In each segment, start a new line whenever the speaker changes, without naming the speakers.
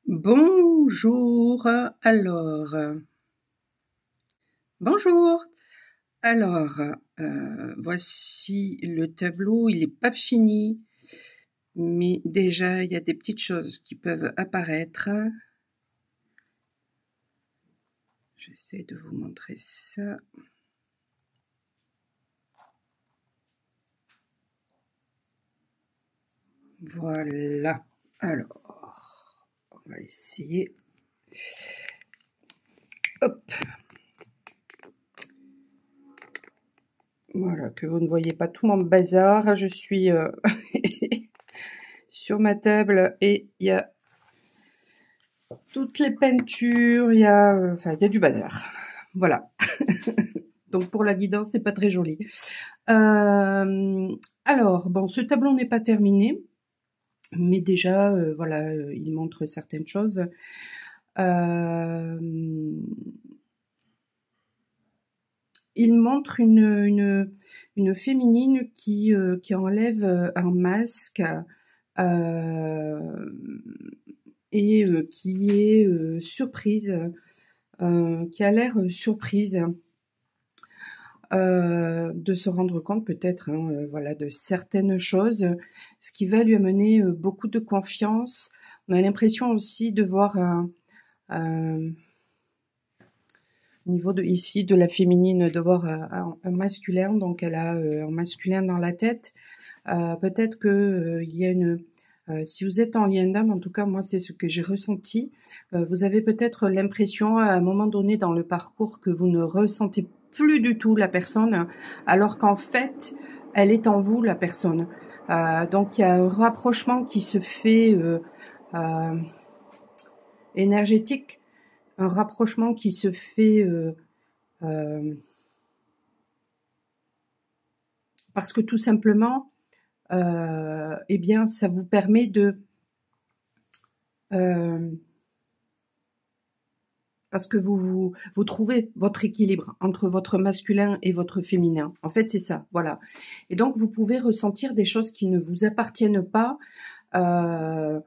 Bonjour, bonjour. Alors, voici le tableau, il n'est pas fini, mais déjà il y a des petites choses qui peuvent apparaître. J'essaie de vous montrer ça. Voilà. Alors, on va essayer. Hop. Voilà, que vous ne voyez pas tout mon bazar. Je suis sur ma table et il y a toutes les peintures, il y a du bazar. Voilà. Donc pour la guidance, c'est pas très joli. Alors, bon, ce tableau n'est pas terminé, mais déjà, voilà, il montre certaines choses. Il montre une féminine qui enlève un masque et qui est surprise, qui a l'air surprise de se rendre compte peut-être voilà, de certaines choses, ce qui va lui amener beaucoup de confiance. On a l'impression aussi de voir au niveau de ici de la féminine, de voir un masculin, donc elle a un masculin dans la tête. Peut-être que il y a une si vous êtes en lien d'âme, en tout cas moi c'est ce que j'ai ressenti, vous avez peut-être l'impression à un moment donné dans le parcours que vous ne ressentez plus du tout la personne, alors qu'en fait elle est en vous, la personne. Donc il y a un rapprochement qui se fait énergétique, un rapprochement qui se fait parce que tout simplement eh bien ça vous permet de parce que vous trouvez votre équilibre entre votre masculin et votre féminin. En fait, c'est ça, voilà. Et donc, vous pouvez ressentir des choses qui ne vous appartiennent pas. Par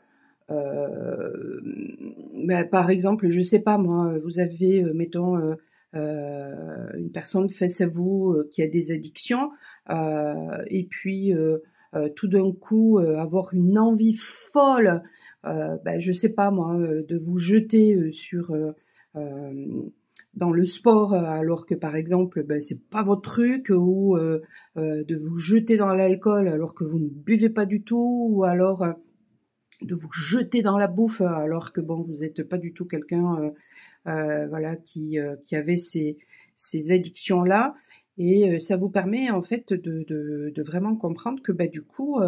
exemple, je sais pas moi, vous avez, mettons, une personne face à vous qui a des addictions, et puis tout d'un coup avoir une envie folle, je sais pas moi, de vous jeter sur dans le sport, alors que par exemple c'est pas votre truc, ou de vous jeter dans l'alcool alors que vous ne buvez pas du tout, ou alors de vous jeter dans la bouffe alors que bon vous n'êtes pas du tout quelqu'un voilà qui avait ces addictions là, et ça vous permet en fait de vraiment comprendre que du coup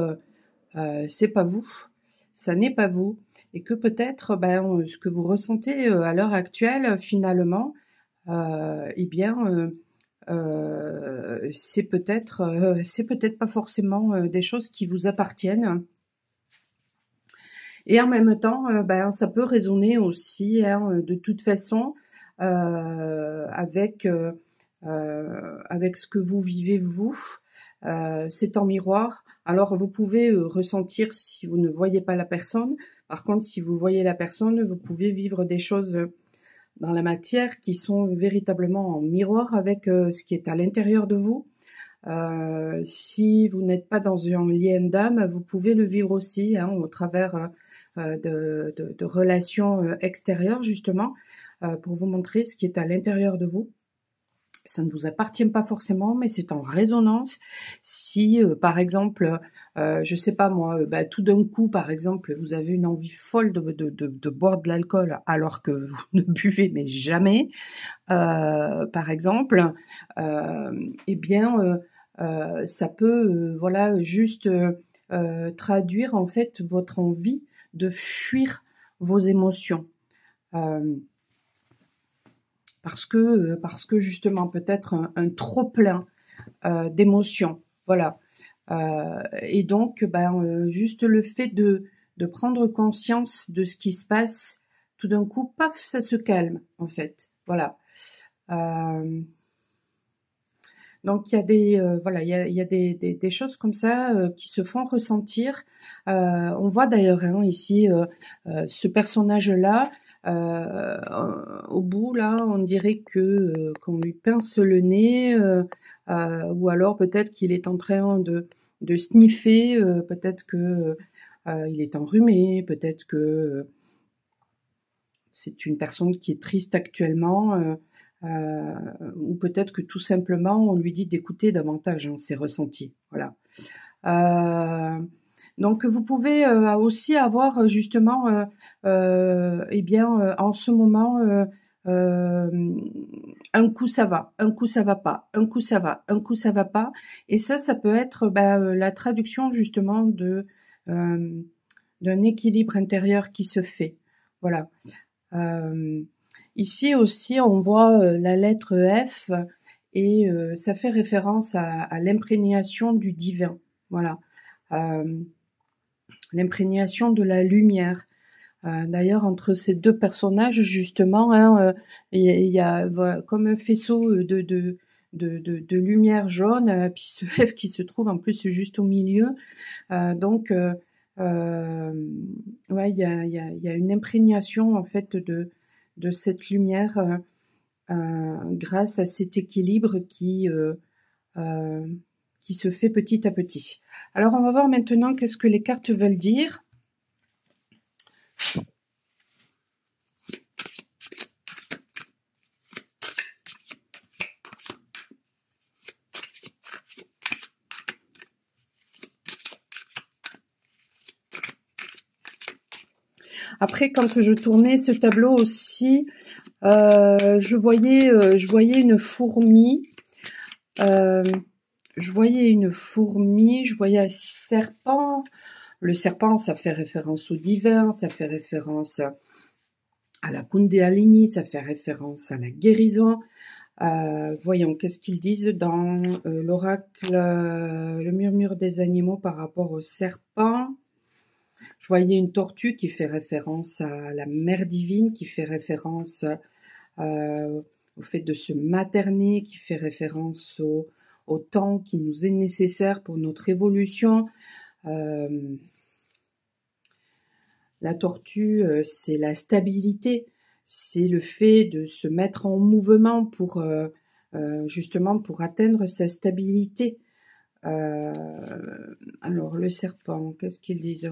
c'est pas vous, ça n'est pas vous, et que peut-être ce que vous ressentez à l'heure actuelle finalement eh bien c'est peut-être pas forcément des choses qui vous appartiennent. Et en même temps, ça peut résonner aussi de toute façon avec ce que vous vivez vous. C'est en miroir. Alors vous pouvez ressentir si vous ne voyez pas la personne. Par contre, si vous voyez la personne, vous pouvez vivre des choses dans la matière qui sont véritablement en miroir avec ce qui est à l'intérieur de vous. Si vous n'êtes pas dans un lien d'âme, vous pouvez le vivre aussi au travers de relations extérieures, justement, pour vous montrer ce qui est à l'intérieur de vous. Ça ne vous appartient pas forcément, mais c'est en résonance. Si, par exemple, je sais pas moi, tout d'un coup, par exemple, vous avez une envie folle de boire de l'alcool alors que vous ne buvez mais jamais, par exemple, eh bien, ça peut, voilà, juste traduire en fait votre envie de fuir vos émotions. Parce que justement peut-être un trop plein d'émotions, voilà. Et donc juste le fait de prendre conscience de ce qui se passe, tout d'un coup paf, ça se calme en fait, voilà. Donc il y a des voilà, il y a des choses comme ça qui se font ressentir. On voit d'ailleurs hein, ici ce personnage-là. Au bout là, on dirait que qu'on lui pince le nez, ou alors peut-être qu'il est en train de sniffer, peut-être que il est enrhumé, peut-être que c'est une personne qui est triste actuellement, ou peut-être que tout simplement on lui dit d'écouter davantage hein, ses ressentis. Voilà. Donc vous pouvez aussi avoir justement, eh bien, en ce moment, un coup ça va, un coup ça va pas, un coup ça va, un coup ça va pas, et ça peut être la traduction justement d'un équilibre intérieur qui se fait. Voilà. Ici aussi, on voit la lettre F et ça fait référence à l'imprégnation du divin. Voilà, l'imprégnation de la lumière. D'ailleurs, entre ces deux personnages, justement, hein, il y a voilà, comme un faisceau de lumière jaune, puis ce F qui se trouve en plus juste au milieu. Donc, ouais, il y a une imprégnation en fait de cette lumière grâce à cet équilibre qui se fait petit à petit. Alors, on va voir maintenant qu'est-ce que les cartes veulent dire. Après, quand je tournais ce tableau aussi, je voyais une fourmi. Je voyais un serpent. Le serpent, ça fait référence au divin, ça fait référence à la Kundalini, ça fait référence à la guérison. Voyons, qu'est-ce qu'ils disent dans l'oracle, le murmure des animaux par rapport au serpent. Je voyais une tortue qui fait référence à la mère divine, qui fait référence au fait de se materner, qui fait référence au temps qui nous est nécessaire pour notre évolution. La tortue, c'est la stabilité, c'est le fait de se mettre en mouvement pour justement pour atteindre sa stabilité. Alors le serpent, qu'est-ce qu'ils disent ?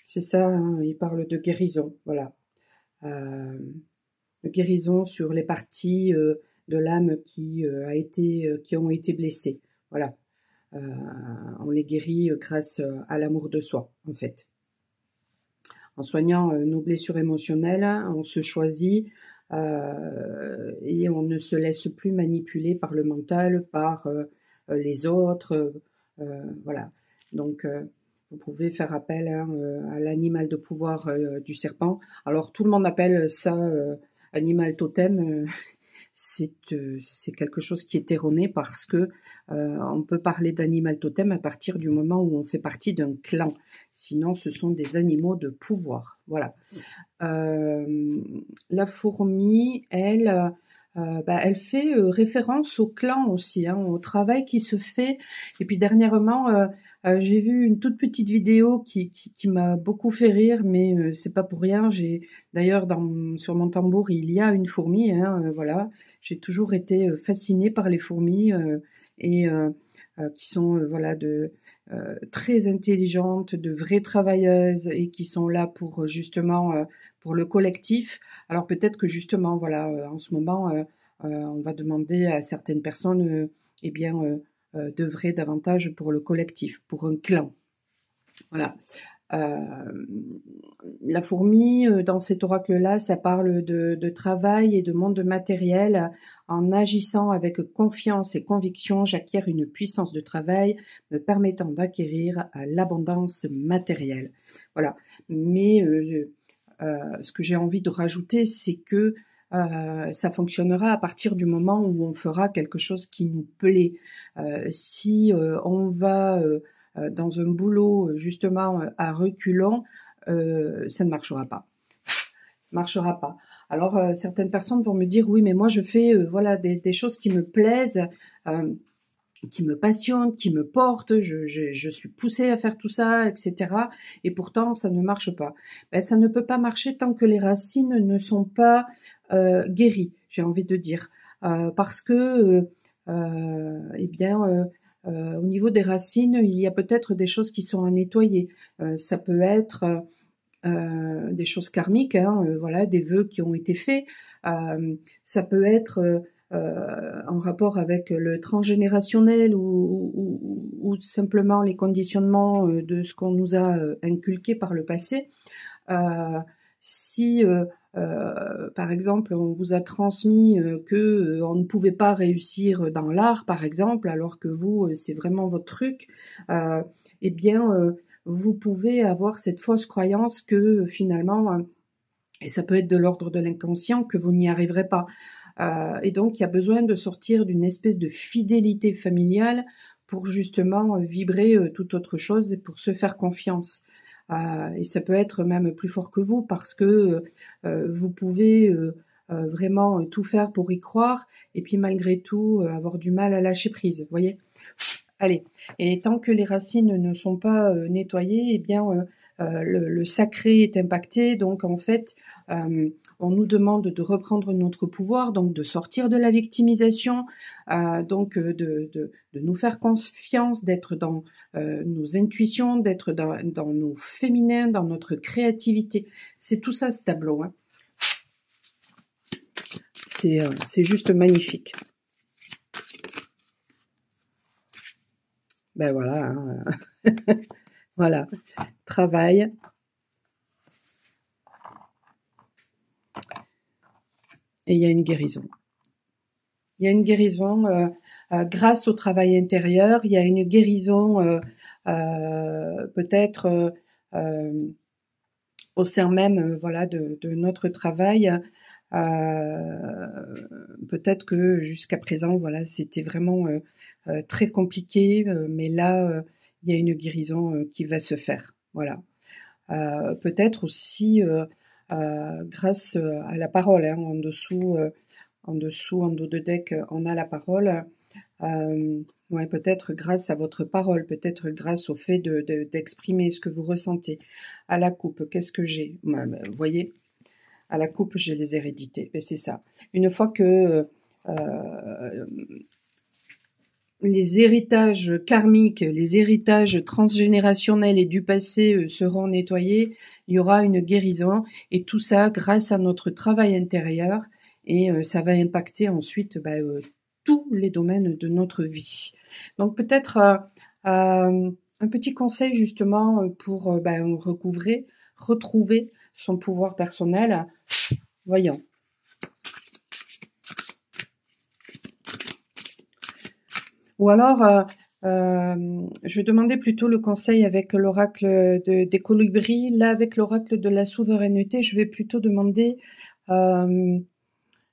C'est ça, hein, il parle de guérison, voilà. De guérison sur les parties de l'âme qui ont été blessées. Voilà. On les guérit grâce à l'amour de soi, en fait. En soignant nos blessures émotionnelles, on se choisit et on ne se laisse plus manipuler par le mental, par les autres. Voilà. Donc, vous pouvez faire appel hein, à l'animal de pouvoir du serpent. Alors, tout le monde appelle ça animal totem. C'est quelque chose qui est erroné parce que on peut parler d'animal totem à partir du moment où on fait partie d'un clan. Sinon, ce sont des animaux de pouvoir. Voilà. La fourmi, elle, elle fait référence au clan aussi, hein, au travail qui se fait. Et puis dernièrement, j'ai vu une toute petite vidéo qui m'a beaucoup fait rire, mais c'est pas pour rien. D'ailleurs sur mon tambour il y a une fourmi, hein, voilà. J'ai toujours été fascinée par les fourmis et qui sont voilà très intelligentes, de vraies travailleuses et qui sont là pour justement pour le collectif. Alors peut-être que justement voilà en ce moment on va demander à certaines personnes eh bien d'œuvrer davantage pour le collectif, pour un clan. Voilà. La fourmi, dans cet oracle-là, ça parle de travail et de monde matériel. En agissant avec confiance et conviction, j'acquiers une puissance de travail me permettant d'acquérir l'abondance matérielle. Voilà. Mais ce que j'ai envie de rajouter, c'est que ça fonctionnera à partir du moment où on fera quelque chose qui nous plaît. Si on va dans un boulot justement à reculons, ça ne marchera pas. Marchera pas. Alors certaines personnes vont me dire oui mais moi je fais voilà des choses qui me plaisent, qui me passionnent, qui me portent, je suis poussée à faire tout ça, etc. Et pourtant ça ne marche pas. Ben, ça ne peut pas marcher tant que les racines ne sont pas guéries, j'ai envie de dire, parce que eh bien au niveau des racines, il y a peut-être des choses qui sont à nettoyer. Ça peut être des choses karmiques, hein, voilà, des vœux qui ont été faits. Ça peut être en rapport avec le transgénérationnel ou simplement les conditionnements de ce qu'on nous a inculqué par le passé. Si par exemple on vous a transmis que on ne pouvait pas réussir dans l'art par exemple alors que vous c'est vraiment votre truc, eh bien vous pouvez avoir cette fausse croyance que finalement et ça peut être de l'ordre de l'inconscient que vous n'y arriverez pas. Et donc il y a besoin de sortir d'une espèce de fidélité familiale pour justement vibrer toute autre chose et pour se faire confiance. Et ça peut être même plus fort que vous parce que vous pouvez vraiment tout faire pour y croire et puis malgré tout avoir du mal à lâcher prise, vous voyez. Allez, et tant que les racines ne sont pas nettoyées, eh bien le sacré est impacté, donc en fait on nous demande de reprendre notre pouvoir, donc de sortir de la victimisation, donc de nous faire confiance, d'être dans nos intuitions, d'être dans nos féminins, dans notre créativité. C'est tout ça ce tableau, hein. C'est juste magnifique. Ben voilà, hein. Voilà, travail. Et il y a une guérison. Il y a une guérison grâce au travail intérieur. Il y a une guérison peut-être au sein même voilà de notre travail. Peut-être que jusqu'à présent voilà c'était vraiment très compliqué, mais là il y a une guérison qui va se faire. Voilà. Peut-être aussi grâce à la parole, hein, en dessous, en dos de deck, on a la parole. Ouais, peut-être grâce à votre parole, peut-être grâce au fait d'exprimer ce que vous ressentez. À la coupe, qu'est-ce que j'ai? Vous voyez, à la coupe, j'ai les hérédités. Et c'est ça. Une fois que les héritages karmiques, les héritages transgénérationnels et du passé seront nettoyés, il y aura une guérison et tout ça grâce à notre travail intérieur et ça va impacter ensuite tous les domaines de notre vie. Donc peut-être un petit conseil justement pour retrouver son pouvoir personnel. Voyons. Ou alors, je demandais plutôt le conseil avec l'oracle des colibris. Là, avec l'oracle de la souveraineté, je vais plutôt demander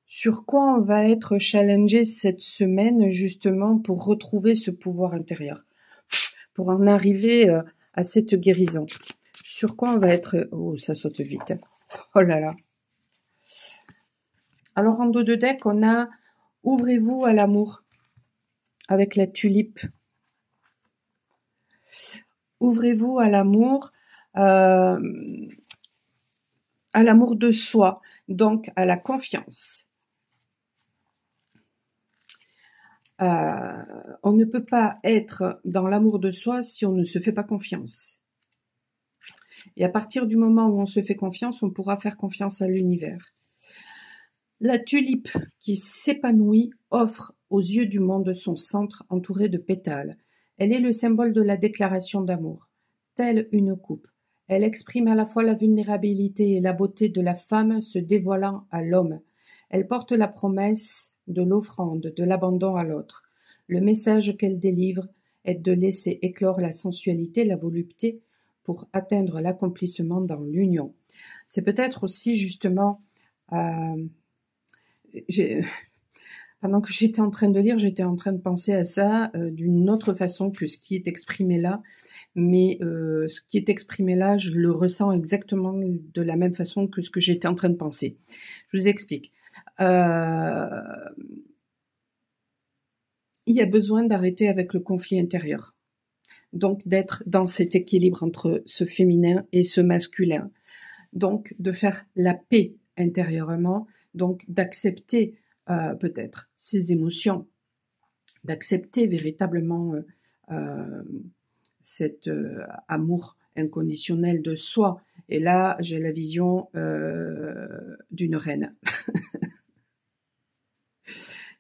sur quoi on va être challengé cette semaine, justement, pour retrouver ce pouvoir intérieur, pour en arriver à cette guérison. Sur quoi on va être... Oh, ça saute vite. Oh là là. Alors, en dos de deck, on a « Ouvrez-vous à l'amour » avec la tulipe. Ouvrez-vous à l'amour de soi, donc à la confiance. On ne peut pas être dans l'amour de soi si on ne se fait pas confiance. Et à partir du moment où on se fait confiance, on pourra faire confiance à l'univers. La tulipe qui s'épanouit offre aux yeux du monde son centre entouré de pétales. Elle est le symbole de la déclaration d'amour. Telle une coupe, elle exprime à la fois la vulnérabilité et la beauté de la femme se dévoilant à l'homme. Elle porte la promesse de l'offrande, de l'abandon à l'autre. Le message qu'elle délivre est de laisser éclore la sensualité, la volupté, pour atteindre l'accomplissement dans l'union. C'est peut-être aussi justement... pendant que j'étais en train de lire, j'étais en train de penser à ça d'une autre façon que ce qui est exprimé là. mais ce qui est exprimé là, je le ressens exactement de la même façon que ce que j'étais en train de penser. Je vous explique. Il y a besoin d'arrêter avec le conflit intérieur. Donc d'être dans cet équilibre entre ce féminin et ce masculin. Donc de faire la paix intérieurement, donc d'accepter peut-être ses émotions, d'accepter véritablement cet amour inconditionnel de soi. Et là, j'ai la vision d'une reine.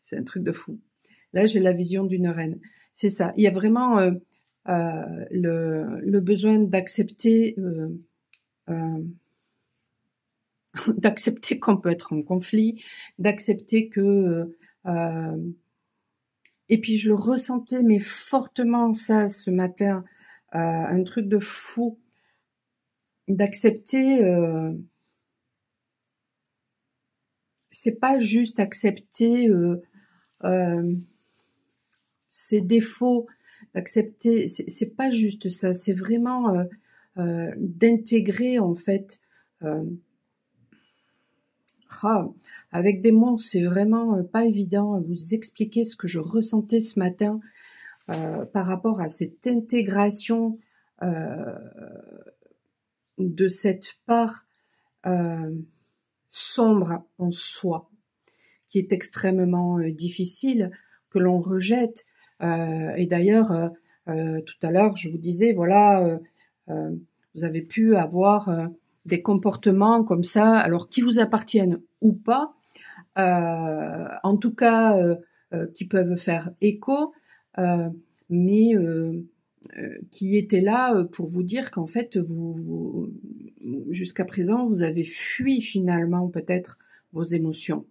C'est un truc de fou. Là, j'ai la vision d'une reine. C'est ça. Il y a vraiment le besoin d'accepter d'accepter qu'on peut être en conflit, d'accepter que et puis je le ressentais mais fortement ça ce matin, un truc de fou, d'accepter. C'est pas juste accepter ses défauts, d'accepter. C'est pas juste ça. C'est vraiment d'intégrer en fait. Avec des mots, c'est vraiment pas évident à vous expliquer ce que je ressentais ce matin par rapport à cette intégration de cette part sombre en soi, qui est extrêmement difficile, que l'on rejette. Et d'ailleurs, tout à l'heure, je vous disais, voilà, vous avez pu avoir des comportements comme ça, alors qui vous appartiennent ou pas, en tout cas qui peuvent faire écho, mais qui étaient là pour vous dire qu'en fait, vous jusqu'à présent, vous avez fui finalement peut-être vos émotions.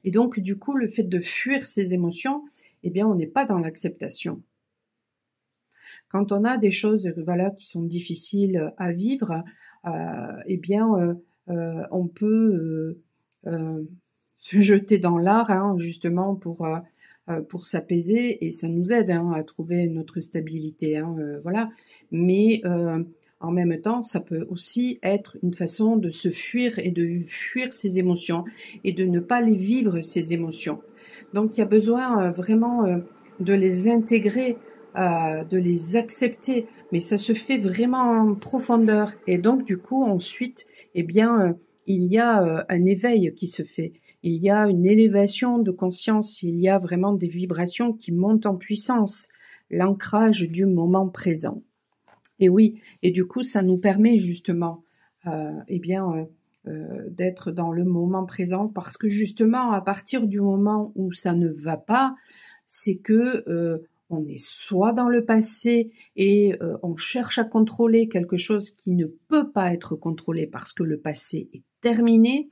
Et donc, du coup, le fait de fuir ces émotions, eh bien, on n'est pas dans l'acceptation. Quand on a des choses, voilà, qui sont difficiles à vivre, eh bien, on peut se jeter dans l'art, hein, justement pour s'apaiser, et ça nous aide à trouver notre stabilité, voilà. Mais en même temps, ça peut aussi être une façon de se fuir et de fuir ses émotions et de ne pas les vivre, ces émotions. Donc il y a besoin vraiment de les intégrer, de les accepter, mais ça se fait vraiment en profondeur. Et donc du coup ensuite, eh bien, il y a un éveil qui se fait. Il y a une élévation de conscience, il y a vraiment des vibrations qui montent en puissance, l'ancrage du moment présent. Et oui, et du coup, ça nous permet justement, d'être dans le moment présent, parce que justement, à partir du moment où ça ne va pas, c'est que on est soit dans le passé et on cherche à contrôler quelque chose qui ne peut pas être contrôlé parce que le passé est terminé,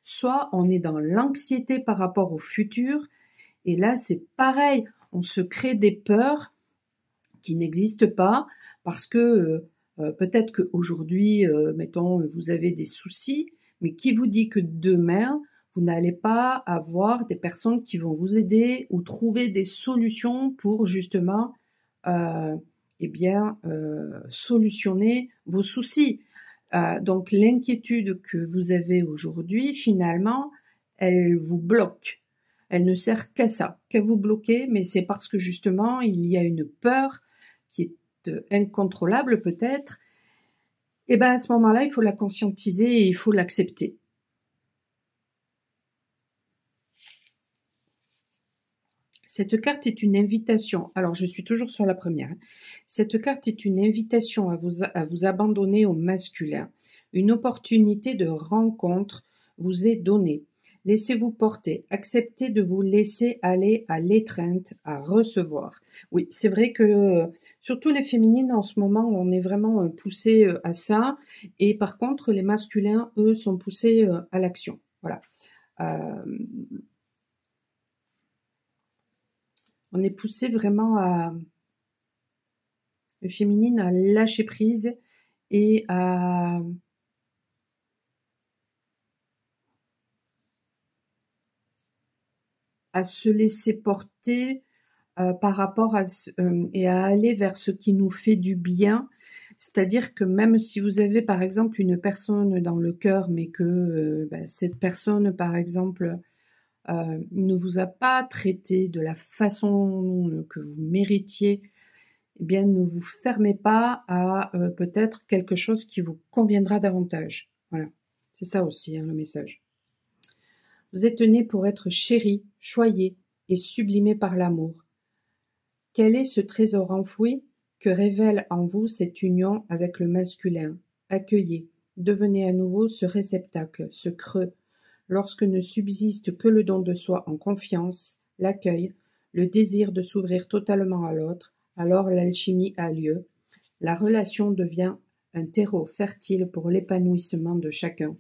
soit on est dans l'anxiété par rapport au futur, et là c'est pareil, on se crée des peurs qui n'existent pas, parce que peut-être qu'aujourd'hui, mettons, vous avez des soucis, mais qui vous dit que demain, vous n'allez pas avoir des personnes qui vont vous aider ou trouver des solutions pour justement solutionner vos soucis. Donc l'inquiétude que vous avez aujourd'hui, finalement, elle vous bloque. Elle ne sert qu'à ça, qu'à vous bloquer, mais c'est parce que justement, il y a une peur qui est incontrôlable peut-être. Et ben à ce moment-là, il faut la conscientiser et il faut l'accepter. Cette carte est une invitation. Alors, je suis toujours sur la première. Cette carte est une invitation à vous abandonner au masculin. Une opportunité de rencontre vous est donnée. Laissez-vous porter. Acceptez de vous laisser aller à l'étreinte, à recevoir. Oui, c'est vrai que surtout les féminines en ce moment, on est vraiment poussées à ça. Et par contre, les masculins, eux, sont poussés à l'action. Voilà. On est poussé vraiment le féminine à lâcher prise et à se laisser porter par rapport et à aller vers ce qui nous fait du bien. C'est-à-dire que même si vous avez par exemple une personne dans le cœur, mais que cette personne par exemple ne vous a pas traité de la façon que vous méritiez, eh bien ne vous fermez pas à peut-être quelque chose qui vous conviendra davantage. Voilà, c'est ça aussi le message. Vous êtes né pour être chéri, choyé et sublimé par l'amour. Quel est ce trésor enfoui que révèle en vous cette union avec le masculin? Accueillez, devenez à nouveau ce réceptacle, ce creux, lorsque ne subsiste que le don de soi en confiance, l'accueil, le désir de s'ouvrir totalement à l'autre, alors l'alchimie a lieu, la relation devient un terreau fertile pour l'épanouissement de chacun.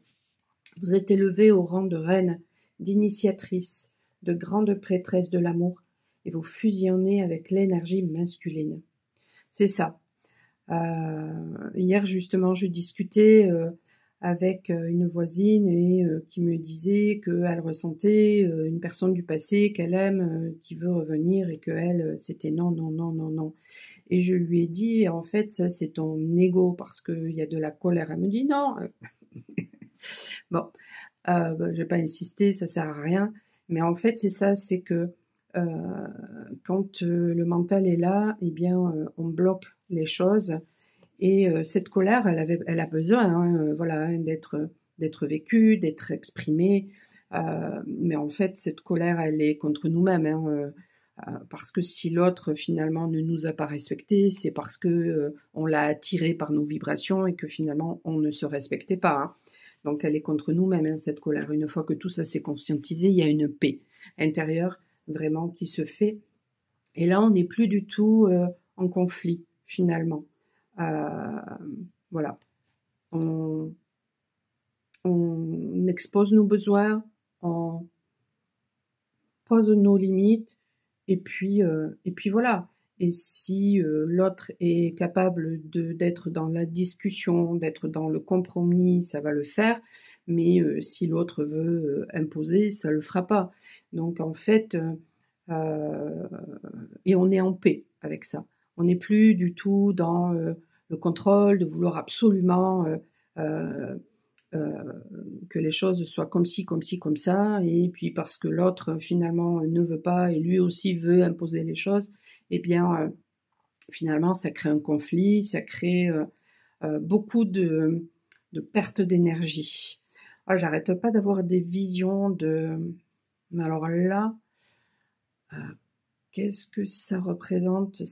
Vous êtes élevé au rang de reine, d'initiatrice, de grande prêtresse de l'amour, et vous fusionnez avec l'énergie masculine. C'est ça. Hier, justement, je discutais avec une voisine et qui me disait qu'elle ressentait une personne du passé qu'elle aime, qui veut revenir et qu'elle, c'était non, non, non, non, non. Et je lui ai dit, en fait, ça, c'est ton ego parce qu'il y a de la colère. Elle me dit non. Bon, je vais pas insister, ça sert à rien. Mais en fait, c'est ça, c'est que quand le mental est là, eh bien, on bloque les choses. Et cette colère, elle a besoin, voilà, d'être vécue, d'être exprimée. Mais en fait, cette colère, elle est contre nous-mêmes, parce que si l'autre finalement ne nous a pas respecté, c'est parce que on l'a attiré par nos vibrations et que finalement on ne se respectait pas. Donc elle est contre nous-mêmes, cette colère. Une fois que tout ça s'est conscientisé, il y a une paix intérieure vraiment qui se fait. Et là, on n'est plus du tout en conflit finalement. Voilà. On expose nos besoins, on pose nos limites, et puis voilà. Et si l'autre est capable d'être dans la discussion, d'être dans le compromis, ça va le faire. Mais si l'autre veut imposer, ça le fera pas. Donc en fait, et on est en paix avec ça. On n'est plus du tout dans le contrôle, de vouloir absolument que les choses soient comme ci, comme ça, et puis parce que l'autre finalement ne veut pas et lui aussi veut imposer les choses, eh bien finalement ça crée un conflit, ça crée beaucoup de perte d'énergie. Ah, j'arrête pas d'avoir des visions mais alors là, qu'est-ce que ça représente?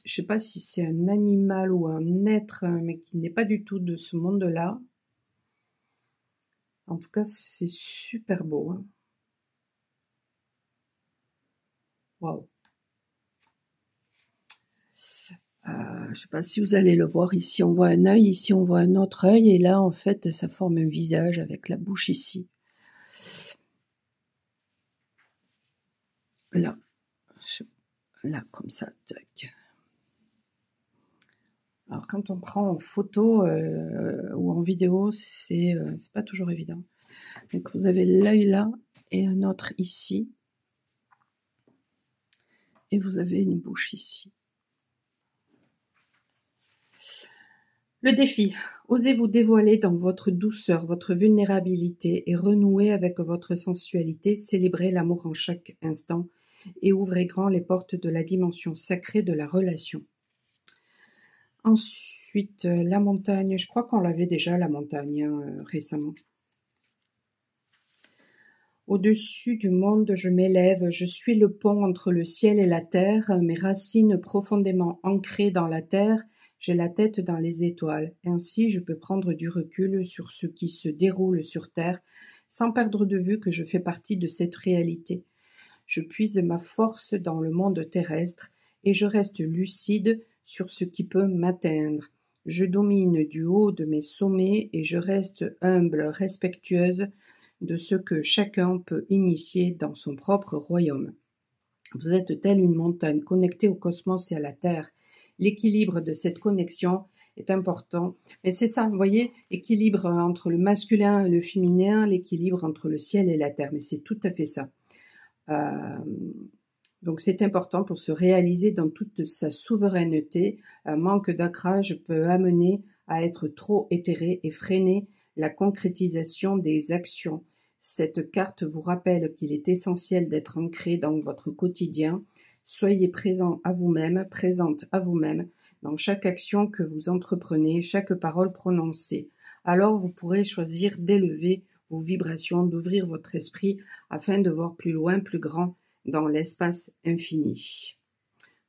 Je sais pas si c'est un animal ou un être, mais qui n'est pas du tout de ce monde-là. En tout cas, c'est super beau. Hein. Waouh. Je sais pas si vous allez le voir. Ici, on voit un œil, ici, on voit un autre œil, et là, en fait, ça forme un visage avec la bouche ici. Là, là, comme ça, tac. Alors, quand on prend en photo ou en vidéo, c'est pas toujours évident. Donc, vous avez l'œil là et un autre ici. Et vous avez une bouche ici. Le défi. Osez vous dévoiler dans votre douceur, votre vulnérabilité et renouer avec votre sensualité, célébrez l'amour en chaque instant et ouvrez grand les portes de la dimension sacrée de la relation. Ensuite, la montagne. Je crois qu'on l'avait déjà, la montagne, récemment. Au-dessus du monde, je m'élève, je suis le pont entre le ciel et la terre, mes racines profondément ancrées dans la terre, j'ai la tête dans les étoiles. Ainsi, je peux prendre du recul sur ce qui se déroule sur terre, sans perdre de vue que je fais partie de cette réalité. Je puise ma force dans le monde terrestre, et je reste lucide sur ce qui peut m'atteindre. Je domine du haut de mes sommets, et je reste humble, respectueuse, de ce que chacun peut initier dans son propre royaume. Vous êtes telle une montagne connectée au cosmos et à la Terre. L'équilibre de cette connexion est important. Mais c'est ça, vous voyez, équilibre entre le masculin et le féminin, l'équilibre entre le ciel et la terre. Mais c'est tout à fait ça. Donc c'est important pour se réaliser dans toute sa souveraineté. Un manque d'ancrage peut amener à être trop éthéré et freiner la concrétisation des actions. Cette carte vous rappelle qu'il est essentiel d'être ancré dans votre quotidien. Soyez présent à vous-même, présente à vous-même dans chaque action que vous entreprenez, chaque parole prononcée. Alors vous pourrez choisir d'élever vos vibrations, d'ouvrir votre esprit afin de voir plus loin, plus grand dans l'espace infini.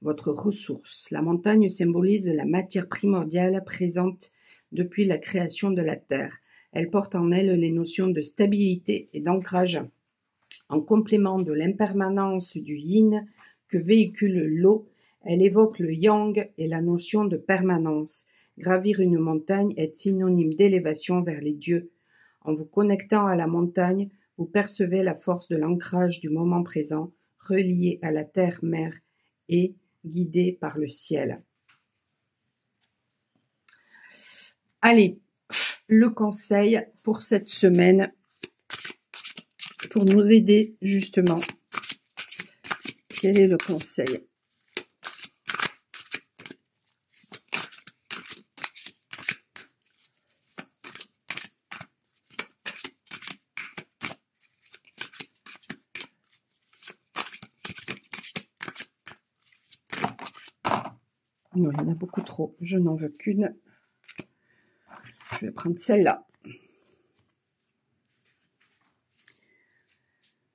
Votre ressource. La montagne symbolise la matière primordiale présente depuis la création de la Terre. Elle porte en elle les notions de stabilité et d'ancrage. En complément de l'impermanence du yin que véhicule l'eau, elle évoque le yang et la notion de permanence. Gravir une montagne est synonyme d'élévation vers les dieux. En vous connectant à la montagne, vous percevez la force de l'ancrage du moment présent, relié à la terre-mère et guidé par le ciel. Allez, le conseil pour cette semaine, pour nous aider justement. Quel est le conseil ? Non, il y en a beaucoup trop. Je n'en veux qu'une. Je vais prendre celle-là.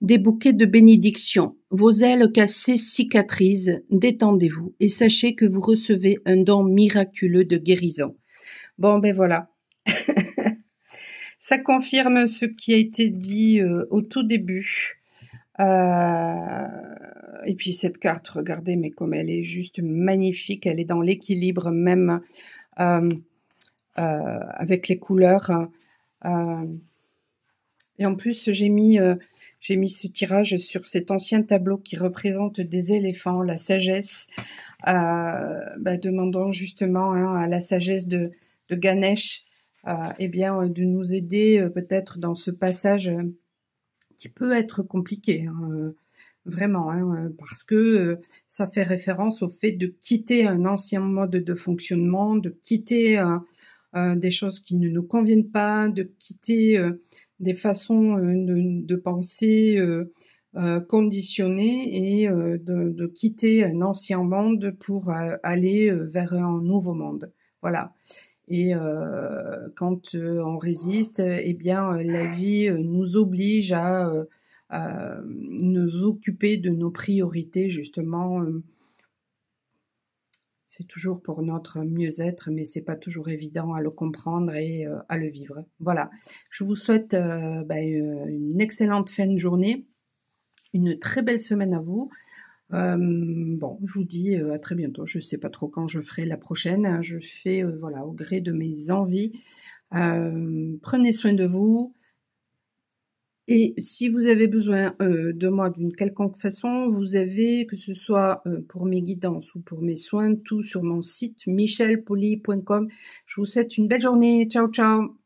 Des bouquets de bénédictions. Vos ailes cassées cicatrisent. Détendez-vous et sachez que vous recevez un don miraculeux de guérison. Bon, ben voilà. Ça confirme ce qui a été dit au tout début. Et puis cette carte, regardez, mais comme elle est juste magnifique, elle est dans l'équilibre même avec les couleurs. Et en plus, j'ai mis ce tirage sur cet ancien tableau qui représente des éléphants, la sagesse, demandant justement à la sagesse de Ganesh, de nous aider peut-être dans ce passage qui peut être compliqué, vraiment, parce que ça fait référence au fait de quitter un ancien mode de fonctionnement, de quitter des choses qui ne nous conviennent pas, de quitter des façons de penser conditionnées et de quitter un ancien monde pour aller vers un nouveau monde. Voilà. Et quand on résiste, la vie nous oblige à nous occuper de nos priorités, justement. C'est toujours pour notre mieux-être, mais c'est pas toujours évident à le comprendre et à le vivre. Voilà. Je vous souhaite une excellente fin de journée, une très belle semaine à vous. Je vous dis à très bientôt. Je sais pas trop quand je ferai la prochaine. Je fais au gré de mes envies. Prenez soin de vous. Et si vous avez besoin de moi d'une quelconque façon, vous avez, que ce soit pour mes guidances ou pour mes soins, tout sur mon site michelpoli.com. Je vous souhaite une belle journée. Ciao, ciao.